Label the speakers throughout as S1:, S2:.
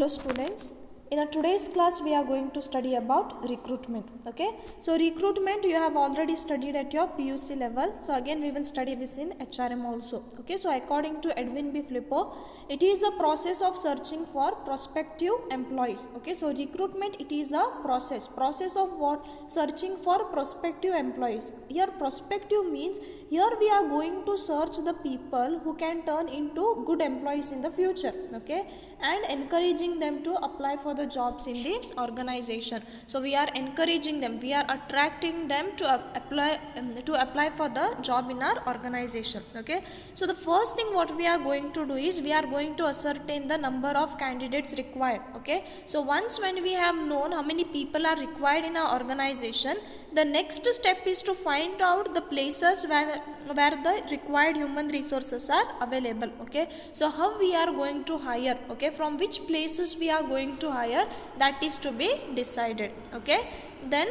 S1: Hello students, in today's class we are going to study about recruitment. Okay, so recruitment you have already studied at your PUC level, so again we will study this in HRM also. Okay, so according to Edwin B. Flippo, it is a process of searching for prospective employees. Okay, so recruitment, it is a process of what? Searching for prospective employees. Here prospective means here we are going to search the people who can turn into good employees in the future. Okay, and encouraging them to apply for the jobs in the organization. So we are encouraging them, we are attracting them to apply for the job in our organization. Okay, so the first thing what we are going to do is we are going to ascertain the number of candidates required. Okay, so once when we have known how many people are required in our organization, the next step is to find out the places where the required human resources are available. Okay, so how we are going to hire, okay, from which places we are going to hire, that is to be decided. Okay, then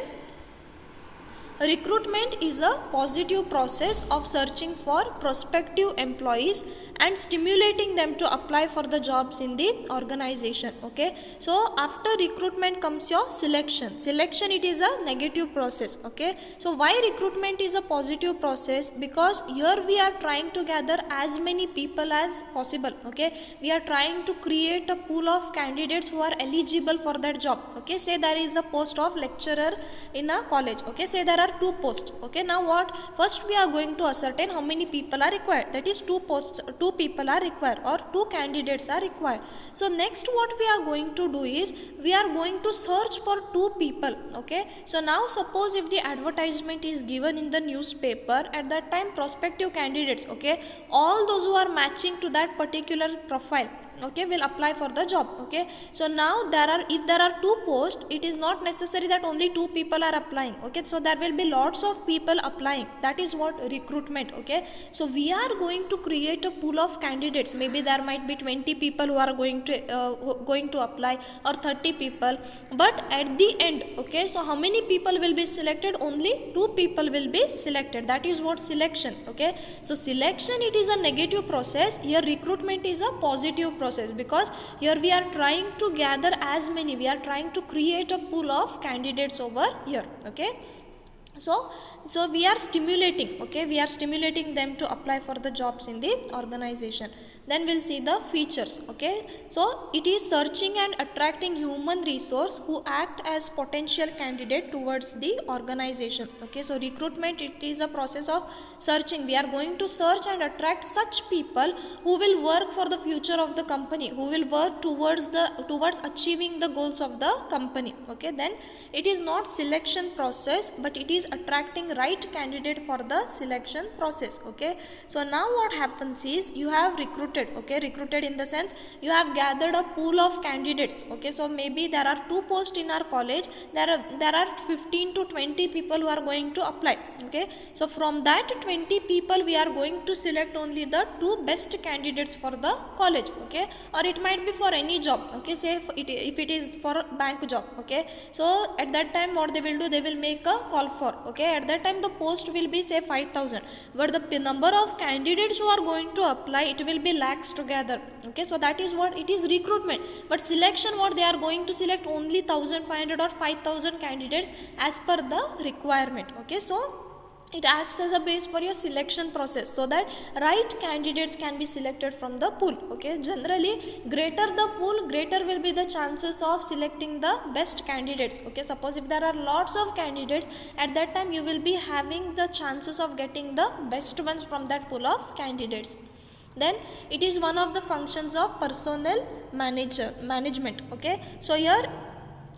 S1: recruitment is a positive process of searching for prospective employees and stimulating them to apply for the jobs in the organization. Okay, so after recruitment comes your selection. It is a negative process. Okay, so why recruitment is a positive process? Because here we are trying to gather as many people as possible. Okay, we are trying to create a pool of candidates who are eligible for that job. Okay, say there is a post of lecturer in a college. Okay, say there are 2 posts. Okay, now what? First we are going to ascertain how many people are required. That is 2 people are required or 2 candidates are required. So next what we are going to do is we are going to search for 2 people. Okay, so now suppose if the advertisement is given in the newspaper, at that time prospective candidates, okay, all those who are matching to that particular profile, okay, will apply for the job. Okay, so now if there are 2 posts, it is not necessary that only 2 people are applying. Okay, so there will be lots of people applying. That is what recruitment. Okay, so we are going to create a pool of candidates. Maybe there might be 20 people who are going to apply, or 30 people, but at the end, okay, so how many people will be selected? Only 2 people will be selected. That is what selection. Okay, so selection, it is a negative process. Here recruitment is a positive process, because here we are trying to gather as many, we are trying to create a pool of candidates over here. Okay, so we are stimulating, okay, we are stimulating them to apply for the jobs in the organization. Then we'll see the features. Okay, so it is searching and attracting human resource who act as potential candidate towards the organization. Okay, so recruitment, it is a process of searching. We are going to search and attract such people who will work for the future of the company, who will work towards achieving the goals of the company. Okay, then it is not selection process, but it is attracting right candidate for the selection process. Okay, so now what happens is you have recruited. Okay, recruited in the sense you have gathered a pool of candidates. Okay, so maybe there are 2 posts in our college, there are 15 to 20 people who are going to apply. Okay, so from that 20 people we are going to select only the 2 best candidates for the college. Okay, or it might be for any job. Okay, say if it is for a bank job. Okay, so at that time what they will do, they will make a call for. Okay, at that time the post will be say 5,000, but the number of candidates who are going to apply, it will be lakhs together. Okay, so that is what it is recruitment. But selection, what they are going to select only 1,500 or 5,000 candidates as per the requirement. Okay, so it acts as a base for your selection process, so that right candidates can be selected from the pool. Okay, generally greater the pool, greater will be the chances of selecting the best candidates. Okay, suppose if there are lots of candidates, at that time you will be having the chances of getting the best ones from that pool of candidates. Then it is one of the functions of personnel management. Okay, so here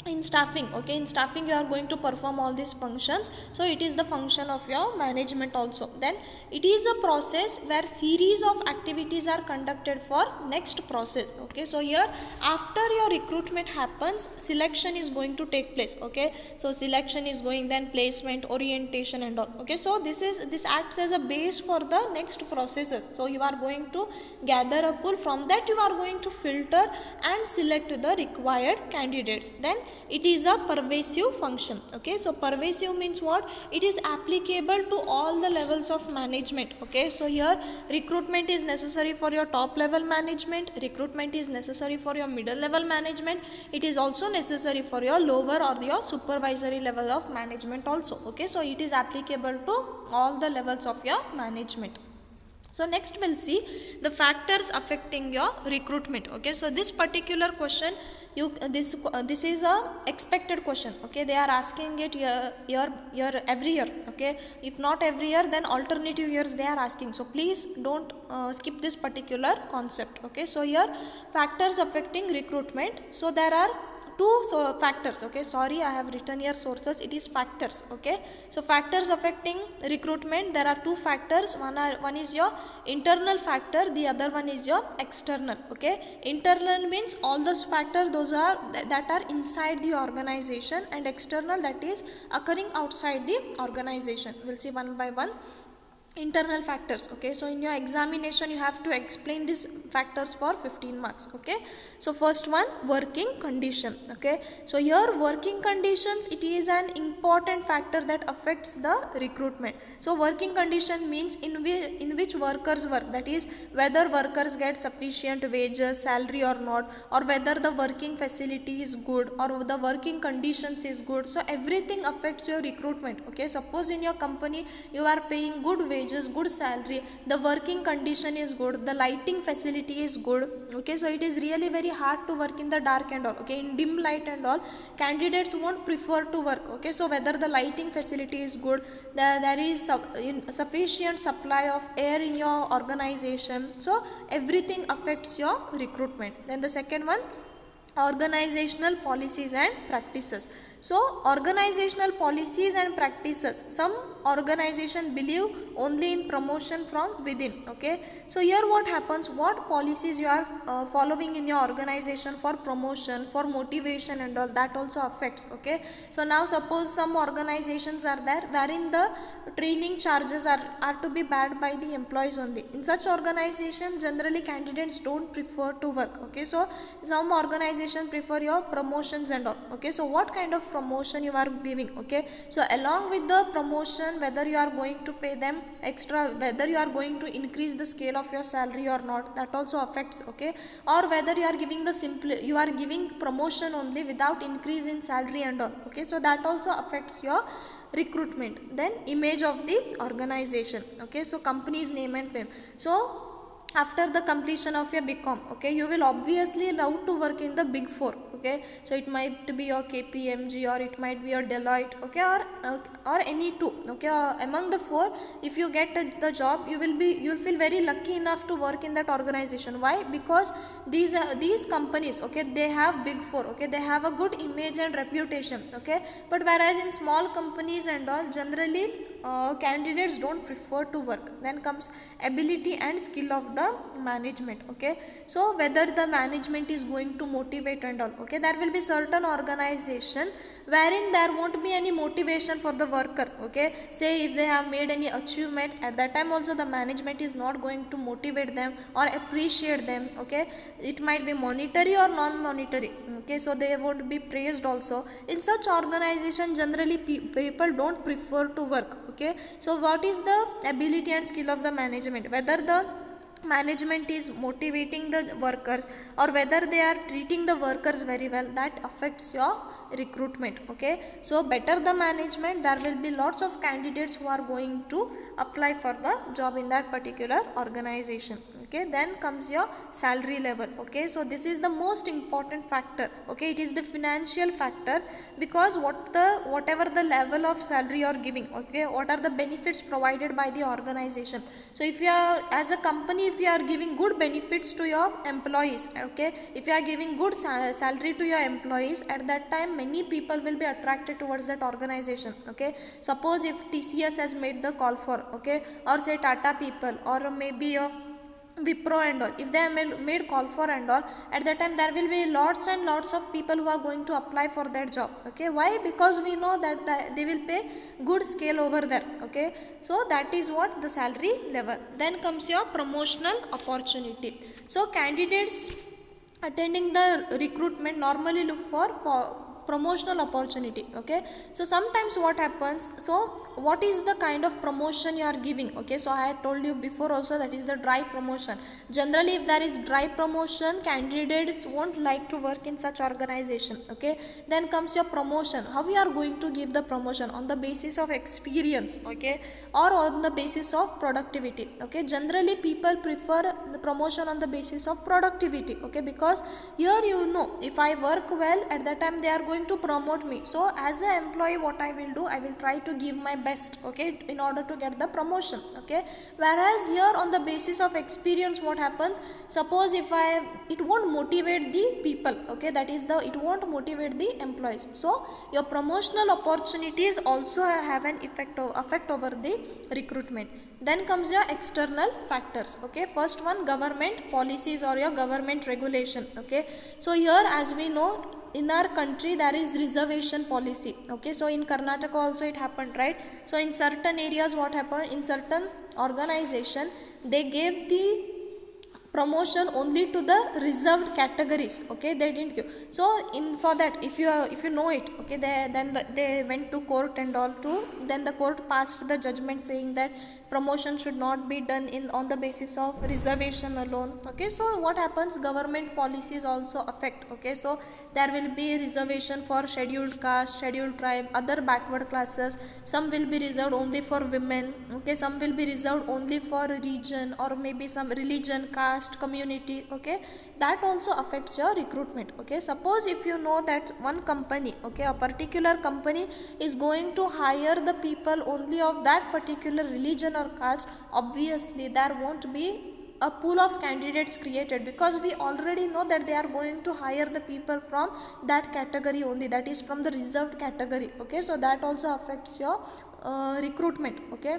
S1: in staffing, okay, in staffing you are going to perform all these functions, so it is the function of your management also. Then it is a process where series of activities are conducted for next process. Okay, so here after your recruitment happens, selection is going to take place. Okay, so selection is going, then placement, orientation and all. Okay, so this acts as a base for the next processes. So you are going to gather a pool, from that you are going to filter and select the required candidates. Then it is a pervasive function. Okay, so pervasive means what? It is applicable to all the levels of management. Okay, so here recruitment is necessary for your top level management, recruitment is necessary for your middle level management, it is also necessary for your lower or your supervisory level of management also. Okay, so it is applicable to all the levels of your management. So next we'll see the factors affecting your recruitment. Okay, so this particular question, this is a expected question. Okay, they are asking it every year. Okay, if not every year, then alternative years they are asking. So please don't skip this particular concept. Okay, so here factors affecting recruitment. So there are two factors. Okay, sorry, I have written here sources, it is factors. Okay, so factors affecting recruitment, there are two factors. One is your internal factor, the other one is your external. Okay, internal means all those factors those are that are inside the organization, and external, that is occurring outside the organization. We'll see one by one. Internal factors. Okay, so in your examination you have to explain these factors for 15 marks. Okay, so first one, working condition. Okay, so here working conditions, it is an important factor that affects the recruitment. So working condition means in which workers work, that is whether workers get sufficient wages, salary or not, or whether the working facility is good or the working conditions is good. So everything affects your recruitment. Okay, suppose in your company you are paying good wages, good salary, the working condition is good, the lighting facility is good. Okay, so it is really very hard to work in the dark and all. Okay, in dim light and all, candidates won't prefer to work. Okay, so whether the lighting facility is good, there is sufficient supply of air in your organization, so everything affects your recruitment. Then the second one, organizational policies and practices. So organizational policies and practices, some organization believe only in promotion from within. Okay, so here what happens, what policies you are following in your organization for promotion, for motivation and all, that also affects. Okay, so now suppose some organizations are there wherein the training charges are to be bared by the employees only. In such organization generally candidates don't prefer to work. Okay, so some organization prefer your promotions and all. Okay, so what kind of promotion you are giving? Okay, so along with the promotion, whether you are going to pay them extra, whether you are going to increase the scale of your salary or not, that also affects. Okay, or whether you are giving you are giving promotion only without increase in salary and all. Okay, so that also affects your recruitment. Then image of the organization. Okay, so company's name and fame. So after the completion of your BCom, okay, you will obviously love to work in the big four. Okay, so it might be your KPMG or it might be your Deloitte. Okay, or any two. Okay, among the four, if you get the job, you will feel very lucky enough to work in that organization. Why? Because these companies, okay, they have big four. Okay, they have a good image and reputation. Okay, but whereas in small companies and all, generally candidates don't prefer to work. Then comes ability and skill of the management. Okay, so whether the management is going to motivate and all. Okay, there will be certain organization wherein there won't be any motivation for the worker. Okay, say if they have made any achievement, at that time also the management is not going to motivate them or appreciate them. Okay, it might be monetary or non-monetary. Okay, so they won't be praised also. In such organization generally people don't prefer to work. Okay, so what is the ability and skill of the management? Whether the management is motivating the workers or whether they are treating the workers very well, that affects your recruitment. Okay, so better the management, there will be lots of candidates who are going to apply for the job in that particular organization. Okay, then comes your salary level. Okay, so this is the most important factor. Okay, it is the financial factor, because whatever the level of salary you are giving, okay, what are the benefits provided by the organization. So if you are, as a company, if you are giving good benefits to your employees, okay, if you are giving good salary to your employees, at that time many people will be attracted towards that organization. Okay, suppose if TCS has made the call for, okay, or say Tata people, or maybe your Wipro and all, if they have made call for and all, at that time there will be lots and lots of people who are going to apply for that job. Okay, why? Because we know that they will pay good scale over there. Okay, so that is what the salary level. Then comes your promotional opportunity. So candidates attending the recruitment normally look for promotional opportunity. Okay, so sometimes what happens, so what is the kind of promotion you are giving? Okay, so I had told you before also, that is the dry promotion. Generally if there is dry promotion, candidates won't like to work in such organization. Okay, then comes your promotion. How we are going to give the promotion? On the basis of experience, okay, or on the basis of productivity. Okay, generally people prefer the promotion on the basis of productivity. Okay, because here if I work well, at that time they are going to promote me. So as an employee, what I will do, I will try to give my best, okay, in order to get the promotion. Okay, whereas here on the basis of experience, what happens, suppose if it won't motivate the people. Okay, that is it won't motivate the employees. So your promotional opportunities also have an effect over the recruitment. Then comes your external factors. Okay, first one, government policies or your government regulation. Okay, so here as we know, in our country there is reservation policy. Okay, so in Karnataka also it happened, right? So in certain areas what happened, in certain organization, they gave the promotion only to the reserved categories. Okay, they didn't give. So for that, if you know it, okay, they went to court and all too. Then the court passed the judgment saying that promotion should not be done on the basis of reservation alone. Okay, so what happens, government policies also affect. Okay, so there will be reservation for scheduled caste, scheduled tribe, other backward classes. Some will be reserved only for women. Okay, some will be reserved only for region, or maybe some religion, caste, community. Okay, that also affects your recruitment. Okay, suppose if you know that one company, okay, a particular company is going to hire the people only of that particular religion or caste, obviously there won't be a pool of candidates created, because we already know that they are going to hire the people from that category only, that is from the reserved category. Okay, so that also affects your recruitment. Okay,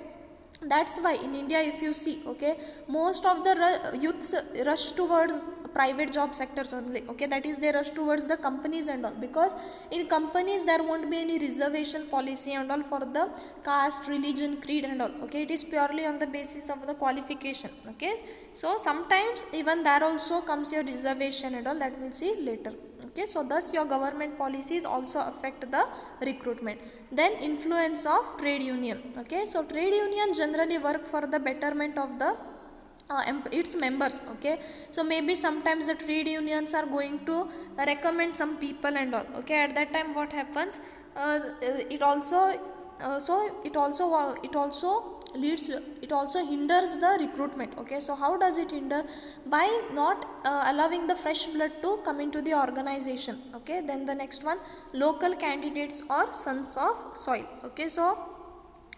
S1: that's why in India, if you see, okay, most of the youths rush towards private job sectors only. Okay, that is, they rush towards the companies and all, because in companies there won't be any reservation policy and all for the caste, religion, creed and all. Okay, it is purely on the basis of the qualification. Okay, so sometimes even there also comes your reservation and all, that we'll see later. Okay, so thus your government policies also affect the recruitment. Then influence of trade union. Okay, so trade union generally work for the betterment of the its members. Okay, so maybe sometimes the trade unions are going to recommend some people and all. Okay, at that time what happens, it also hinders the recruitment. Okay, so how does it hinder? By not allowing the fresh blood to come into the organization. Okay, then the next one, local candidates or sons of soil. Okay, so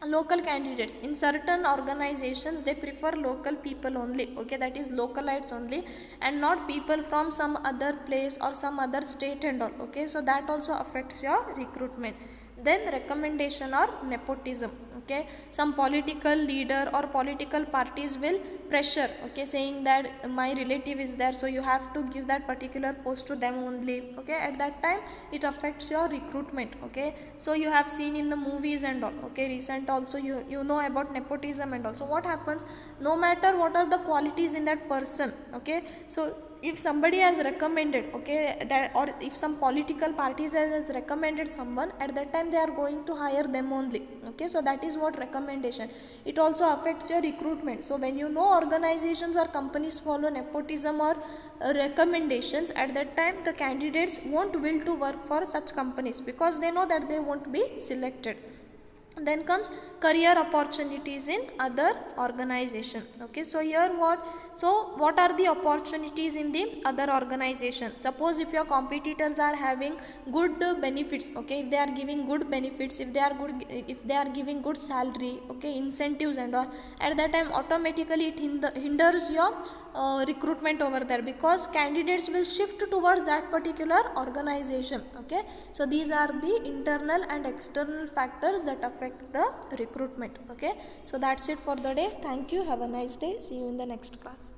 S1: local candidates in certain organizations, they prefer local people only. Okay, that is localites only, and not people from some other place or some other state and all. Okay, so that also affects your recruitment. Then recommendation or nepotism. Okay, some political leader or political parties will pressure, okay, saying that my relative is there, so you have to give that particular post to them only. Okay, at that time it affects your recruitment. Okay, so you have seen in the movies and all. Okay, recent also you know about nepotism and all. So what happens, no matter what are the qualities in that person, okay, so if somebody has recommended, okay, that, or if some political parties has recommended someone, at that time they are going to hire them only. Okay, so that is what recommendation. It also affects your recruitment. So when you know organizations or companies follow nepotism or recommendations, at that time the candidates won't will to work for such companies, because they know that they won't be selected. Then comes career opportunities in other organization. Okay, so here what are the opportunities in the other organization? Suppose if your competitors are having good benefits, okay, if they are giving good benefits, if they are giving good salary, okay, incentives and all, at that time automatically it hinders your recruitment over there, because candidates will shift towards that particular organization. Okay, so these are the internal and external factors that affect the recruitment. Okay, so that's it for the day. Thank you. Have a nice day. See you in the next class.